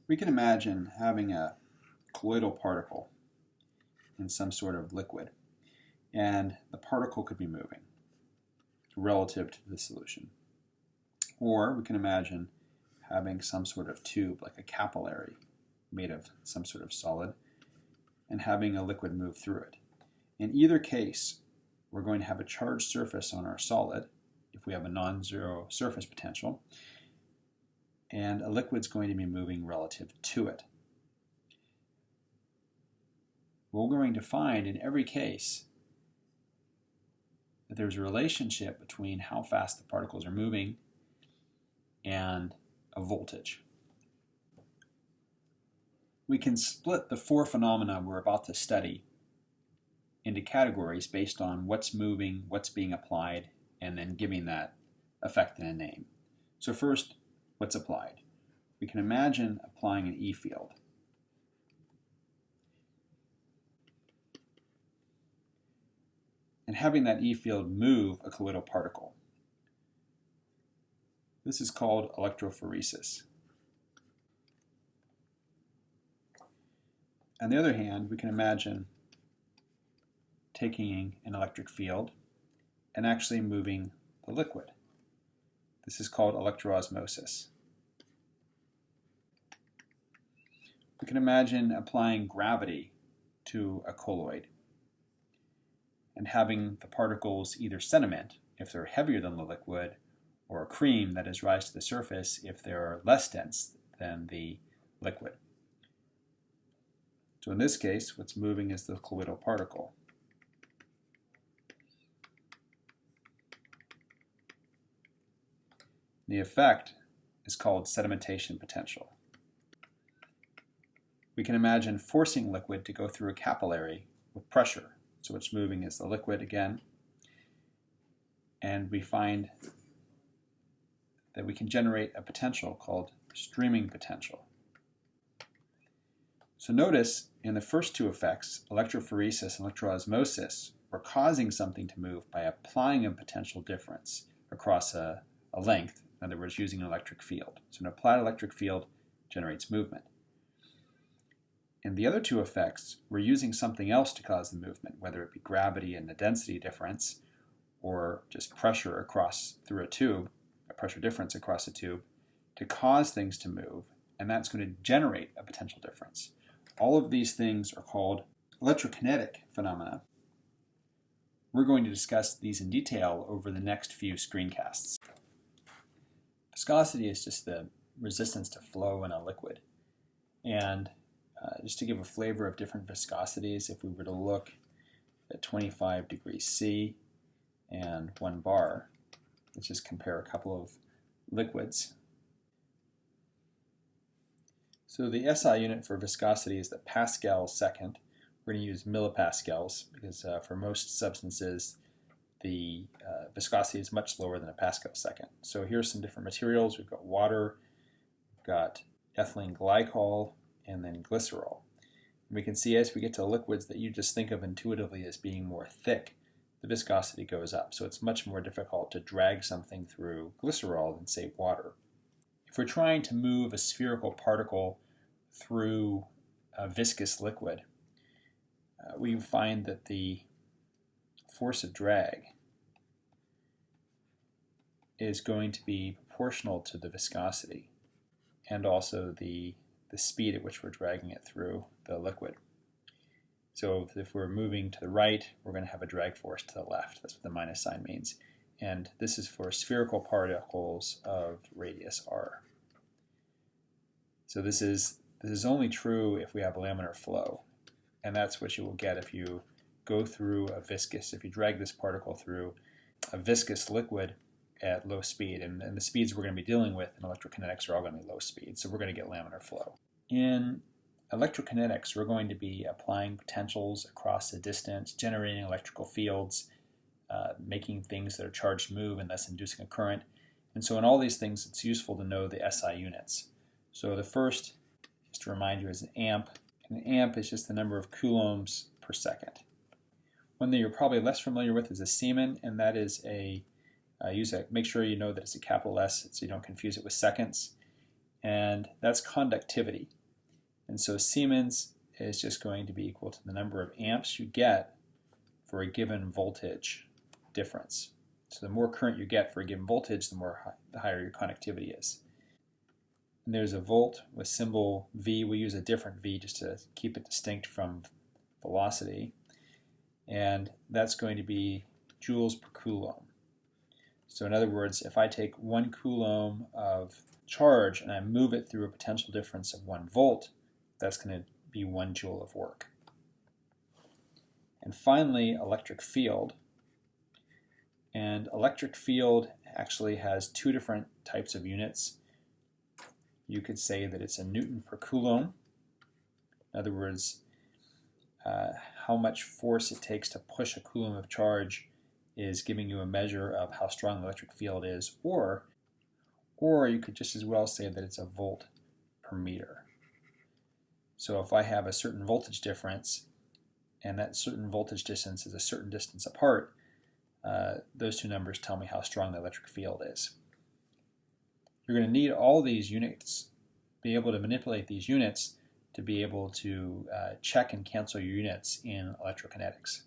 We can imagine having a colloidal particle in some sort of liquid, and the particle could be moving relative to the solution. Or we can imagine having some sort of tube, like a capillary, made of some sort of solid, and having a liquid move through it. In either case, we're going to have a charged surface on our solid, if we have a non-zero surface potential, and a liquid's going to be moving relative to it. We're going to find in every case that there's a relationship between how fast the particles are moving and a voltage. We can split the four phenomena we're about to study into categories based on what's moving, what's being applied, and then giving that effect in a name. So first, what's applied? We can imagine applying an E field. And having that E field move a colloidal particle. This is called electrophoresis. On the other hand, we can imagine taking an electric field and actually moving the liquid. This is called electroosmosis. We can imagine applying gravity to a colloid and having the particles either sediment if they're heavier than the liquid, or cream, that is, rise to the surface if they're less dense than the liquid. So in this case, what's moving is the colloidal particle. The effect is called sedimentation potential. We can imagine forcing liquid to go through a capillary with pressure. So what's moving is the liquid again. And we find that we can generate a potential called streaming potential. So notice in the first two effects, electrophoresis and electroosmosis, we're causing something to move by applying a potential difference across a length, in other words, using an electric field. So an applied electric field generates movement. In the other two effects, we're using something else to cause the movement, whether it be gravity and the density difference, or just pressure across through a tube, a pressure difference across a tube, to cause things to move, and that's going to generate a potential difference. All of these things are called electrokinetic phenomena. We're going to discuss these in detail over the next few screencasts. Viscosity is just the resistance to flow in a liquid. And just to give a flavor of different viscosities, if we were to look at 25 degrees C and 1 bar, let's just compare a couple of liquids. So the SI unit for viscosity is the Pascal second. We're going to use millipascals because for most substances the viscosity is much lower than a Pascal second. So here's some different materials. We've got water, we've got ethylene glycol, and then glycerol. And we can see as we get to liquids that you just think of intuitively as being more thick, the viscosity goes up. So it's much more difficult to drag something through glycerol than, say, water. If we're trying to move a spherical particle through a viscous liquid, we find that the force of drag is going to be proportional to the viscosity and also the speed at which we're dragging it through the liquid. So if we're moving to the right, we're going to have a drag force to the left. That's what the minus sign means. And this is for spherical particles of radius r. So this is only true if we have laminar flow. And that's what you will get if you go through if you drag this particle through a viscous liquid at low speed. And the speeds we're going to be dealing with in electrokinetics are all going to be low speed. So we're going to get laminar flow. In electrokinetics, we're going to be applying potentials across a distance, generating electrical fields, making things that are charged move and thus inducing a current. And so in all these things, it's useful to know the SI units. So the first, just to remind you, is an amp. And an amp is just the number of coulombs per second. One that you're probably less familiar with is a Siemens, and that is make sure you know that it's a capital S so you don't confuse it with seconds. And that's conductivity. And so Siemens is just going to be equal to the number of amps you get for a given voltage difference. So the more current you get for a given voltage, the higher your conductivity is. And there's a volt with symbol V. We use a different V just to keep it distinct from velocity. And that's going to be joules per coulomb. So in other words, if I take 1 coulomb of charge and I move it through a potential difference of 1 volt, that's going to be 1 joule of work. And finally, electric field. And electric field actually has 2 different types of units. You could say that it's a Newton per coulomb. In other words, how much force it takes to push a coulomb of charge is giving you a measure of how strong the electric field is, or you could just as well say that it's a volt per meter. So if I have a certain voltage difference, and that certain voltage distance is a certain distance apart, those 2 numbers tell me how strong the electric field is. You're going to need all these units, be able to manipulate these units to be able to check and cancel your units in electrokinetics.